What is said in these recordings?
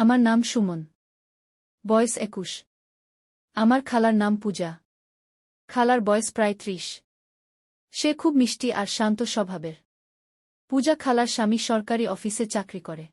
আমার নাম সুমন। বয়স ২১। আমার খালার নাম পূজা। খালার বয়স প্রায় ৩০। সে খুব মিষ্টি আর শান্ত স্বভাবের। পূজা খালার স্বামী সরকারি অফিসে চাকরি করে।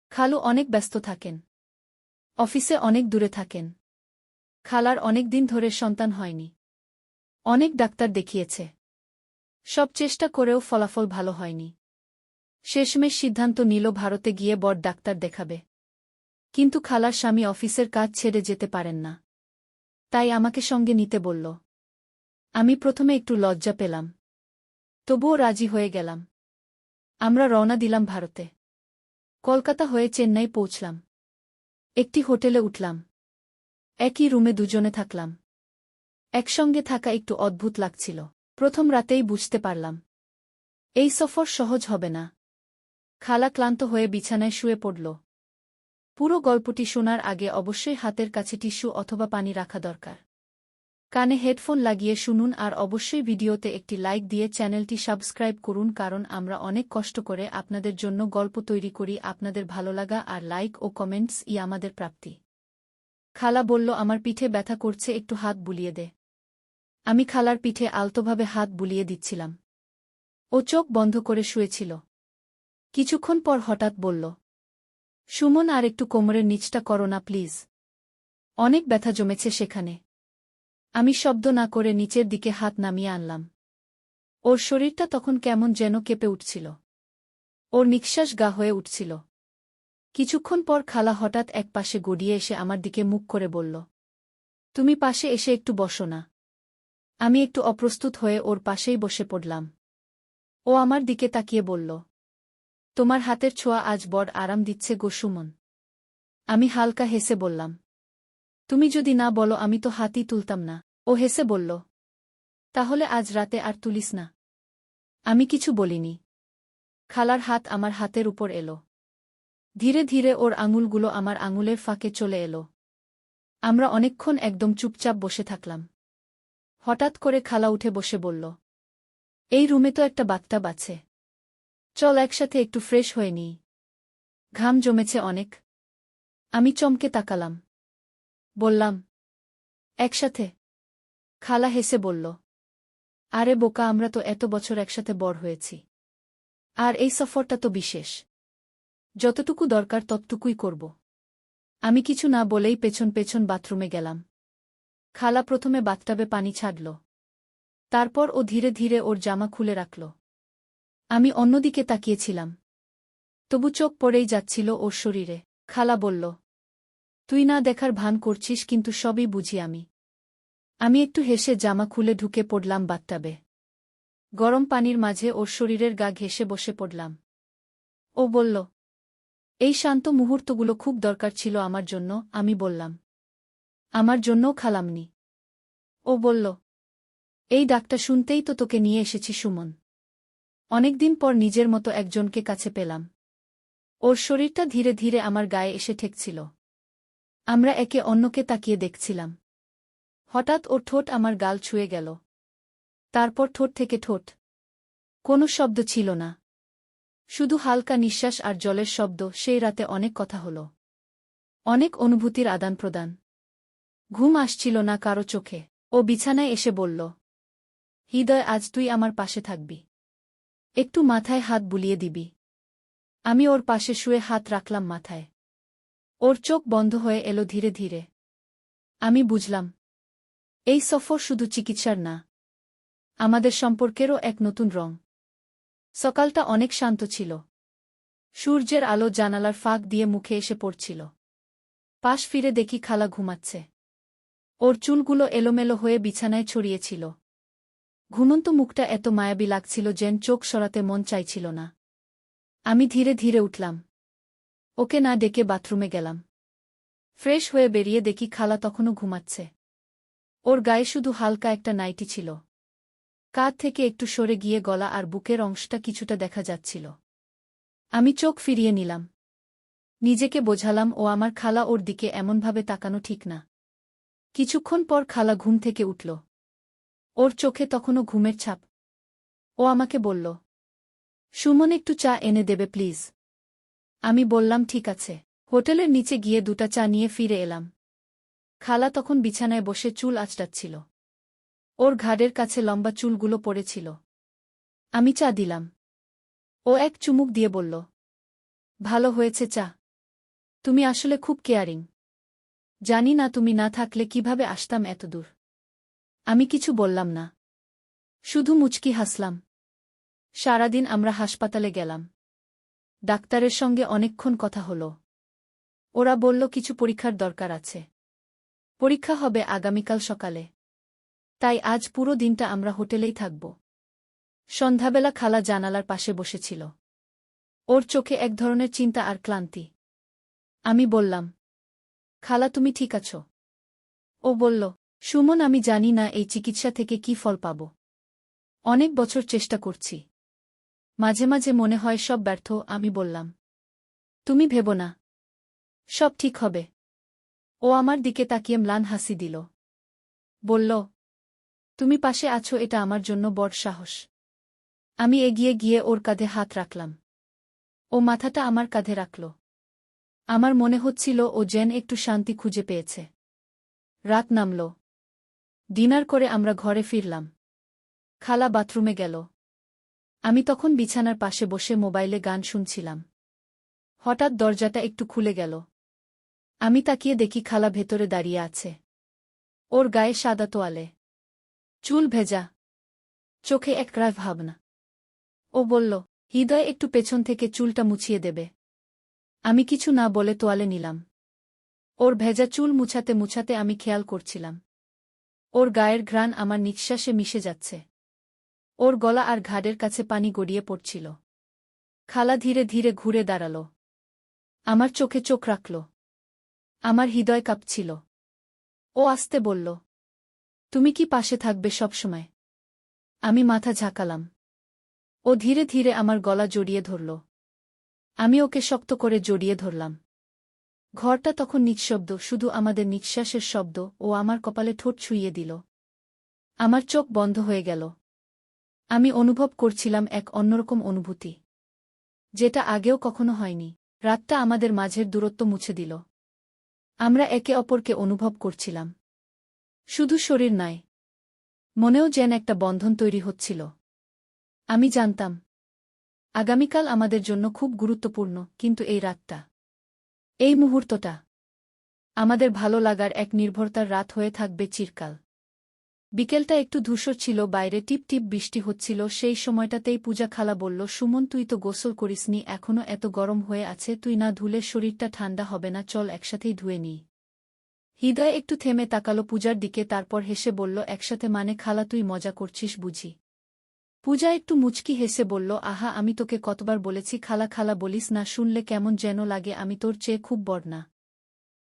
খালু অনেক ব্যস্ত থাকেন। অফিসে অনেক দূরে থাকেন। খালার অনেক দিন ধরে সন্তান হয়নি। অনেক ডাক্তার দেখিয়েছে। সব চেষ্টা করেও ফলাফল ভালো হয়নি। শেষমেশ সিদ্ধান্ত নিল ভারতে গিয়ে বড় ডাক্তার দেখাবে। কিন্তু খালার স্বামী অফিসের কাজ ছেড়ে যেতে পারেন না। তাই আমাকে সঙ্গে নিতে বলল। আমি প্রথমে একটু লজ্জা পেলাম। তবুও রাজি হয়ে গেলাম। আমরা রওনা দিলাম ভারতে। কলকাতা হয়ে চেন্নাই পৌঁছলাম। একটি হোটেলে উঠলাম। একই রুমে দুজনে থাকলাম। একসঙ্গে থাকা একটু অদ্ভুত লাগছিল। প্রথম রাতেই বুঝতে পারলাম এই সফর সহজ হবে না। খালা ক্লান্ত হয়ে বিছানায় শুয়ে পড়ল। পুরো গল্পটি শোনার আগে অবশ্যই হাতের কাছে টিস্যু অথবা পানি রাখা দরকার। কানে হেডফোন লাগিয়ে শুনুন আর অবশ্যই ভিডিওতে একটি লাইক দিয়ে চ্যানেলটি সাবস্ক্রাইব করুন, কারণ আমরা অনেক কষ্ট করে আপনাদের জন্য গল্প তৈরি করি। আপনাদের ভালোলাগা আর লাইক ও কমেন্টসই আমাদের প্রাপ্তি। খালা বলল, আমার পিঠে ব্যথা করছে, একটু হাত বুলিয়ে দে। আমি খালার পিঠে আলতোভাবে হাত বুলিয়ে দিচ্ছিলাম। ও চোখ বন্ধ করে শুয়েছিল। কিছুক্ষণ পর হঠাৎ বলল, সুমন, আর একটু কোমরের নিচটা করো না প্লিজ। অনেক ব্যথা জমেছে সেখানে। আমি শব্দ না করে নিচের দিকে হাত নামিয়ে আনলাম। ওর শরীরটা তখন কেমন যেন কেঁপে উঠছিল। ওর নিঃশ্বাস গা হয়ে উঠছিল। কিছুক্ষণ পর খালা হঠাৎ এক পাশে গড়িয়ে এসে আমার দিকে মুখ করে বলল, তুমি পাশে এসে একটু বসো না। আমি একটু অপ্রস্তুত হয়ে ওর পাশেই বসে পড়লাম। ও আমার দিকে তাকিয়ে বলল, তোমার হাতের ছোঁয়া আজ বড় আরাম দিচ্ছে গো সুমন। আমি হালকা হেসে বললাম, তুমি যদি না বলো আমি তো হাতই তুলতাম না। ও হেসে বলল, তাহলে আজ রাতে আর তুলিস না। আমি কিছু বলিনি। খালার হাত আমার হাতের উপর এলো। ধীরে ধীরে ওর আঙুলগুলো আমার আঙুলের ফাঁকে চলে এলো। আমরা অনেকক্ষণ একদম চুপচাপ বসে থাকলাম। হঠাৎ করে খালা উঠে বসে বলল, এই রুমে তো একটা বাথটাব আছে। চল একসাথে একটু ফ্রেশ হয়ে নিই। ঘাম জমেছে অনেক। আমি চমকে তাকালাম। বললাম, একসাথে? খালা হেসে বলল, আরে বোকা, আমরা তো এত বছর একসাথে বড় হয়েছি। আর এই সফরটা তো বিশেষ। যতটুকু দরকার ততটুকুই করব। আমি কিছু না বলেই পেছন পেছন বাথরুমে গেলাম। খালা প্রথমে বাথটাবে পানি ছাড়ল। তারপর ও ধীরে ধীরে ওর জামা খুলে রাখল। আমি অন্যদিকে তাকিয়েছিলাম। তবু চোখ পড়েই যাচ্ছিল ওর শরীরে। খালা বলল, তুই না দেখার ভান করছিস, কিন্তু সবই বুঝি আমি। আমি একটু হেসে জামা খুলে ঢুকে পড়লাম বাথটাবে। গরম পানির মাঝে ওর শরীরের গা ঘেঁষে বসে পড়লাম। ও বলল, এই শান্ত মুহূর্তগুলো খুব দরকার ছিল আমার জন্য। আমি বললাম, আমার জন্যও খালামনি। ও বলল, এই ডাকটা শুনতেই তো তোকে নিয়ে এসেছি সুমন। অনেকদিন পর নিজের মতো একজনকে কাছে পেলাম। ওর শরীরটা ধীরে ধীরে আমার গায়ে এসে ঠেকছিল। আমরা একে অন্যকে তাকিয়ে দেখছিলাম। হঠাৎ ওর ঠোঁট আমার গাল ছুঁয়ে গেল। তারপর ঠোঁট থেকে ঠোঁট। কোনো শব্দ ছিল না, শুধু হালকা নিঃশ্বাস আর জলের শব্দ। সেই রাতে অনেক কথা হলো। অনেক অনুভূতির আদান প্রদান। ঘুম আসছিল না কারো চোখে। ও বিছানায় এসে বলল, হৃদয়, আজ তুই আমার পাশে থাকবি। একটু মাথায় হাত বুলিয়ে দিবি। আমি ওর পাশে শুয়ে হাত রাখলাম মাথায়। ওর চোখ বন্ধ হয়ে এলো ধীরে ধীরে। আমি বুঝলাম, এই সফর শুধু চিকিৎসার না, আমাদের সম্পর্কেরও এক নতুন রং। সকালটা অনেক শান্ত ছিল। সূর্যের আলো জানালার ফাঁক দিয়ে মুখে এসে পড়ছিল। পাশ ফিরে দেখি খালা ঘুমাচ্ছে। ওর চুলগুলো এলোমেলো হয়ে বিছানায় ছড়িয়েছিল। ঘুমন্ত মুখটা এত মায়াবী লাগছিল যেন চোখ সরাতে মন চাইছিল না। আমি ধীরে ধীরে উঠলাম। ওকে না ডেকে বাথরুমে গেলাম। ফ্রেশ হয়ে বেরিয়ে দেখি খালা তখনও ঘুমাচ্ছে। ওর গায়ে শুধু হালকা একটা নাইটি ছিল। কাঁধ থেকে একটু সরে গিয়ে গলা আর বুকের অংশটা কিছুটা দেখা যাচ্ছিল। আমি চোখ ফিরিয়ে নিলাম। নিজেকে বোঝালাম ও আমার খালা, ওর দিকে এমনভাবে তাকানো ঠিক না। কিছুক্ষণ পর খালা ঘুম থেকে উঠল। ওর চোখে তখনও ঘুমের ছাপ। ও আমাকে বলল, সুমন, একটু চা এনে দেবে প্লিজ। আমি বললাম, ঠিক আছে। হোটেলের নিচে গিয়ে 2টা চা নিয়ে ফিরে এলাম। খালা তখন বিছানায় বসে চুল আঁচড়াচ্ছিল। ওর ঘাড়ের কাছে লম্বা চুলগুলো পড়েছিল। আমি চা দিলাম। ও এক চুমুক দিয়ে বলল, ভালো হয়েছে চা। তুমি আসলে খুব কেয়ারিং। জানি না তুমি না থাকলে কিভাবে আসতাম এতদূর। আমি কিছু বললাম না, শুধু মুচকি হাসলাম। সারাদিন আমরা হাসপাতালে গেলাম। ডাক্তারের সঙ্গে অনেকক্ষণ কথা হলো। ওরা বলল কিছু পরীক্ষার দরকার আছে। পরীক্ষা হবে আগামীকাল সকালে। তাই আজ পুরো দিনটা আমরা হোটেলেই থাকব। সন্ধ্যাবেলা খালা জানালার পাশে বসেছিল। ওর চোখে এক ধরনের চিন্তা আর ক্লান্তি। আমি বললাম, খালা তুমি ঠিক আছো? ও বলল, সুমন আমি জানি না এই চিকিৎসা থেকে কি ফল পাব। অনেক বছর চেষ্টা করছি। মাঝে মাঝে মনে হয় সব ব্যর্থ। আমি বললাম, তুমি ভেবো না, সব ঠিক হবে। ও আমার দিকে তাকিয়ে ম্লান হাসি দিল। বলল, তুমি পাশে আছো এটা আমার জন্য বড় সাহস। আমি এগিয়ে গিয়ে ওর কাঁধে হাত রাখলাম। ও মাথাটা আমার কাঁধে রাখল। আমার মনে হচ্ছিল ও যেন একটু শান্তি খুঁজে পেয়েছে। রাত নামল। ডিনার করে আমরা ঘরে ফিরলাম। খালা বাথরুমে গেল। আমি তখন বিছানার পাশে বসে মোবাইলে গান শুনছিলাম। হঠাৎ দরজাটা একটু খুলে গেল। আমি তাকিয়ে দেখি খালা ভেতরে দাঁড়িয়ে আছে। ওর গায়ে সাদা তোয়ালে, চুল ভেজা, চোখে একরাশ ভাবনা। ও বলল, হৃদয় একটু পেছন থেকে চুলটা মুছিয়ে দেবে। আমি কিছু না বলে তোয়ালে নিলাম। ওর ভেজা চুল মুছাতে মুছাতে আমি খেয়াল করছিলাম ওর গায়ের ঘ্রাণ আমার নিঃশ্বাসে মিশে যাচ্ছে। ওর গলা আর ঘাড়ের কাছে পানি গড়িয়ে পড়ছিল। খালা ধীরে ধীরে ঘুরে দাঁড়াল। আমার চোখে চোখ রাখল। আমার হৃদয় কাঁপছিল। ও আস্তে বলল, তুমি কি পাশে থাকবে সবসময়? আমি মাথা ঝাঁকালাম। ও ধীরে ধীরে আমার গলা জড়িয়ে ধরল। আমি ওকে শক্ত করে জড়িয়ে ধরলাম। ঘরটা তখন নিঃশব্দ, শুধু আমাদের নিঃশ্বাসের শব্দ। ও আমার কপালে ঠোঁট ছুঁইয়ে দিল। আমার চোখ বন্ধ হয়ে গেল। আমি অনুভব করছিলাম এক অন্যরকম অনুভূতি, যেটা আগেও কখনো হয়নি। রাতটা আমাদের মাঝের দূরত্ব মুছে দিল। আমরা একে অপরকে অনুভব করছিলাম, শুধু শরীর নয়, মনেও যেন একটা বন্ধন তৈরি হচ্ছিল। আমি জানতাম আগামীকাল আমাদের জন্য খুব গুরুত্বপূর্ণ, কিন্তু এই রাতটা, এই মুহূর্তটা আমাদের ভালো লাগার এক নির্ভরতার রাত হয়ে থাকবে চিরকাল। বিকেলটা একটু ধূসর ছিল, বাইরে টিপ টিপ বৃষ্টি হচ্ছিল। সেই সময়টাতেই পূজা খালা বলল, সুমন তুই তো গোসল করিসনি, এখনো এত গরম হয়ে আছে, তুই না ধুলে শরীরটা ঠান্ডা হবে না, চল একসাথেই ধুয়ে নিই। হৃদয় একটু থেমে তাকালো পূজার দিকে, তারপর হেসে বলল, একসাথে মানে খালা তুই মজা করছিস বুঝি? পূজা একটু মুচকি হেসে বলল, আহা আমি তোকে কতবার বলেছি খালা খালা বলিস না, শুনলে কেমন যেন লাগে, আমি তোর চেয়ে খুব বড় না।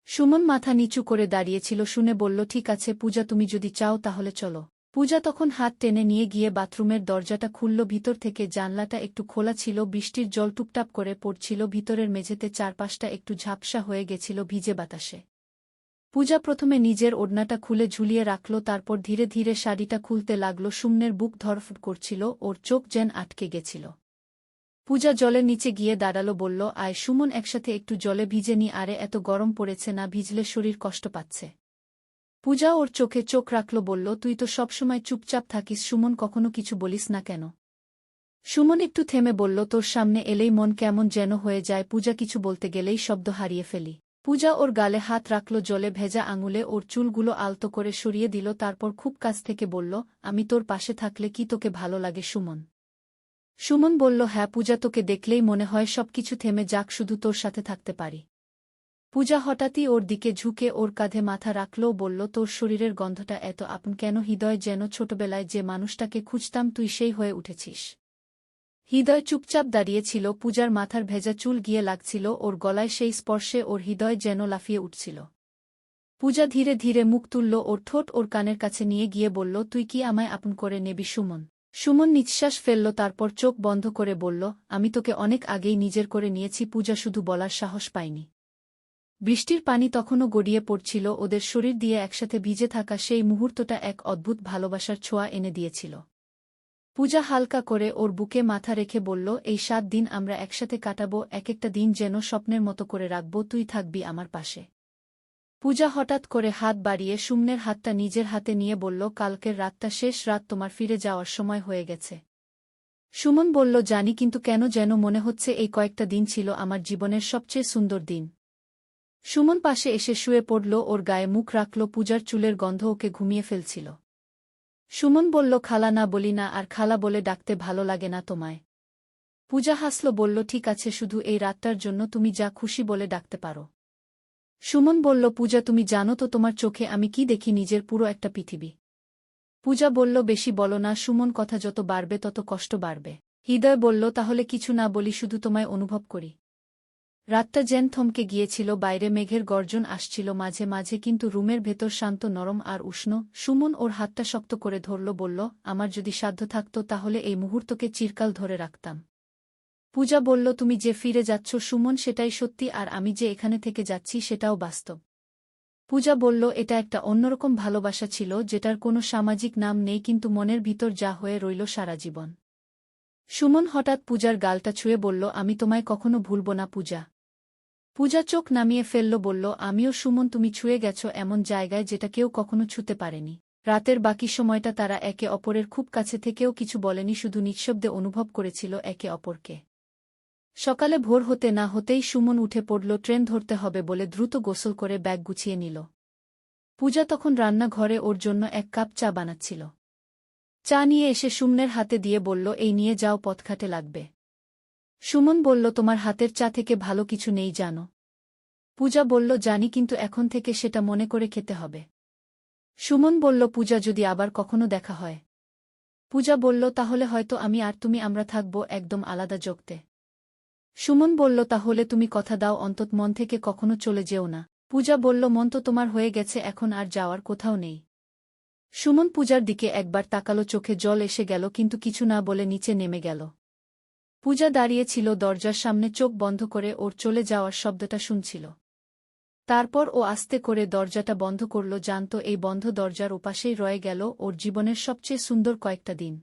সুমন মাথা নিচু করে দাঁড়িয়েছিল, শুনে বলল, ঠিক আছে পূজা তুমি যদি চাও তাহলে চলো। পূজা তখন হাত টেনে নিয়ে গিয়ে বাথরুমের দরজাটা খুলল। ভিতর থেকে জানলাটা একটু খোলা ছিল, বৃষ্টির জল টুপটাপ করে পড়ছিল ভিতরের মেঝেতে, চারপাশটা একটু ঝাপসা হয়ে গেছিল ভিজে বাতাসে। পূজা প্রথমে নিজের ওড়নাটা খুলে ঝুলিয়ে রাখল, তারপর ধীরে ধীরে শাড়িটা খুলতে লাগল। সুমনের বুক ধড়ফড় করছিল, ওর চোখ যেন আটকে গেছিল। পূজা জলের নিচে গিয়ে দাঁড়ালো, বলল, আয় সুমন একসাথে একটু জলে ভিজে নি, আরে এত গরম পড়েছে না, ভিজলে শরীর কষ্ট পাচ্ছে। পূজা ওর চোখে চোখ রাখল, বলল, তুই তো সবসময় চুপচাপ থাকিস সুমন, কখনো কিছু বলিস না কেন? সুমন একটু থেমে বলল, তোর সামনে এলেই মন কেমন যেন হয়ে যায়। পূজা কিছু বলতে গেলেই শব্দ হারিয়ে ফেলি। পূজা ওর গালে হাত রাখল, জলে ভেজা আঙুলে ওর চুলগুলো আলতো করে সরিয়ে দিল, তারপর খুব কাছ থেকে বলল, আমি তোর পাশে থাকলে কি তোকে ভালো লাগে সুমন? সুমন বলল, হ্যাঁ পূজা, তোকে দেখলেই মনে হয় সবকিছু থেমে যাক, শুধু তোর সাথে থাকতে পারি। পূজা হঠাৎই ওর দিকে ঝুঁকে ওর কাঁধে মাথা রাখল, বলল, তোর শরীরের গন্ধটা এত আপন কেন? হৃদয় যেন ছোটবেলায় যে মানুষটাকে খুঁজতাম, তুই সেই হয়ে উঠেছিস। হৃদয় চুপচাপ দাঁড়িয়েছিল, পূজার মাথার ভেজা চুল গিয়ে লাগছিল ওর গলায়, সেই স্পর্শে ওর হৃদয় যেন লাফিয়ে উঠছিল। পূজা ধীরে ধীরে মুখ তুলল, ওর ঠোঁট ওর কানের কাছে নিয়ে গিয়ে বলল, তুই কি আমায় আপন করে নেবি সুমন? সুমন নিঃশ্বাস ফেলল, তারপর চোখ বন্ধ করে বলল, আমি তোকে অনেক আগেই নিজের করে নিয়েছি। পূজা শুধু বলার সাহস পায়নি। বৃষ্টির পানি তখনও গড়িয়ে পড়ছিল, ওদের শরীর দিয়ে একসাথে ভিজে থাকা সেই মুহূর্তটা এক অদ্ভুত ভালোবাসার ছোঁয়া এনে দিয়েছিল। পূজা হালকা করে ওর বুকে মাথা রেখে বলল, এই 7 দিন আমরা একসাথে কাটাবো, এক একটা দিন যেন স্বপ্নের মতো করে রাখব, তুই থাকবি আমার পাশে। পূজা হঠাৎ করে হাত বাড়িয়ে সুমনের হাতটা নিজের হাতে নিয়ে বলল, কালকের রাতটা শেষ রাত, তোমার ফিরে যাওয়ার সময় হয়ে গেছে। সুমন বলল, জানি, কিন্তু কেন যেন মনে হচ্ছে এই কয়েকটা দিন ছিল আমার জীবনের সবচেয়ে সুন্দর দিন। সুমন পাশে এসে শুয়ে পড়ল, ওর গায়ে মুখ রাখল, পূজার চুলের গন্ধ ওকে ঘুমিয়ে ফেলছিল। সুমন বলল, খালা না বলি না, আর খালা বলে ডাকতে ভালো লাগে না তোমায়? পূজা হাসল, বলল, ঠিক আছে, শুধু এই রাতটার জন্য তুমি যা খুশি বলে ডাকতে পারো। সুমন বলল, পূজা তুমি জানো তো তোমার চোখে আমি কি দেখি, নিজের পুরো একটা পৃথিবী। পূজা বলল, বেশি বলো না সুমন, কথা যত বাড়বে তত কষ্ট বাড়বে। হৃদয় বলল, তাহলে কিছু না বলি, শুধু তোমায় অনুভব করি। রাতটা যেন থমকে গিয়েছিল, বাইরে মেঘের গর্জন আসছিল মাঝে মাঝে, কিন্তু রুমের ভেতর শান্ত, নরম আর উষ্ণ। সুমন ওর হাতটা শক্ত করে ধরল, বলল, আমার যদি সাধ্য থাকত তাহলে এই মুহূর্তকে চিরকাল ধরে রাখতাম। পূজা বলল, তুমি যে ফিরে যাচ্ছ সুমন, সেটাই সত্যি, আর আমি যে এখানে থেকে যাচ্ছি সেটাও বাস্তব। পূজা বলল, এটা একটা অন্যরকম ভালোবাসা ছিল, যেটার কোনো সামাজিক নাম নেই, কিন্তু মনের ভিতর যা হয়ে রইল সারা জীবন। সুমন হঠাৎ পূজার গালটা ছুঁয়ে বলল, আমি তোমায় কখনো ভুলব না পূজা। পূজা চোখ নামিয়ে ফেলল, বলল, আমিও সুমন, তুমি ছুঁয়ে গেছ এমন জায়গায় যেটা কেউ কখনো ছুঁতে পারেনি। রাতের বাকি সময়টা তারা একে অপরের খুব কাছে থেকেও কিছু বলেনি, শুধু নিঃশব্দে অনুভব করেছিল একে অপরকে। সকালে ভোর হতে না হতেই সুমন উঠে পড়ল, ট্রেন ধরতে হবে বলে দ্রুত গোসল করে ব্যাগ গুছিয়ে নিল। পূজা তখন রান্নাঘরে ওর জন্য 1 কাপ চা বানাচ্ছিল। চা নিয়ে এসে সুমনের হাতে দিয়ে বলল, এই নিয়ে যাও, পথঘাটে লাগবে। সুমন বলল, তোমার হাতের চা থেকে ভালো কিছু নেই জানো। পূজা বলল, জানি, কিন্তু এখন থেকে সেটা মনে করে খেতে হবে। সুমন বলল, পূজা, যদি আবার কখনো দেখা হয়? পূজা বলল, তাহলে হয়তো আমি আর তুমি আমরা থাকব একদম আলাদা জগতে। সুমন বলল, তাহলে তুমি কথা দাও অন্তত মন থেকে কখনো চলে যেও না। পূজা বলল, মন তো তোমার হয়ে গেছে, এখন আর যাওয়ার কোথাও নেই। সুমন পূজার দিকে একবার তাকালো, চোখে জল এসে গেল, কিন্তু কিছু না বলে নিচে নেমে গেল। পূজা দাঁড়িয়েছিল দরজার সামনে, চোখ বন্ধ করে ওর চলে যাওয়ার শব্দটা শুনছিল। তারপর ও আস্তে করে দরজাটা বন্ধ করল, জানত এই বন্ধ দরজার ওপাশেই রয়ে গেল ওর জীবনের সবচেয়ে সুন্দর কয়েকটা দিন।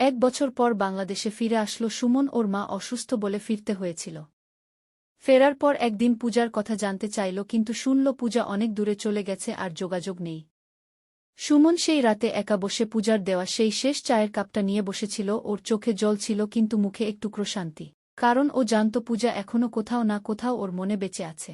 1 বছর পর বাংলাদেশে ফিরে আসলো সুমন, ওর মা অসুস্থ বলে ফিরতে হয়েছিল। ফেরার পর একদিন পূজার কথা জানতে চাইল, কিন্তু শুনল পূজা অনেক দূরে চলে গেছে, আর যোগাযোগ নেই। সুমন সেই রাতে একা বসে পূজার দেওয়া সেই শেষ চায়ের কাপটা নিয়ে বসেছিল, ওর চোখে জল ছিল কিন্তু মুখে এক টুকরো শান্তি। কারণ ও জানত পূজা এখনো কোথাও না কোথাও ওর মনে বেঁচে আছে।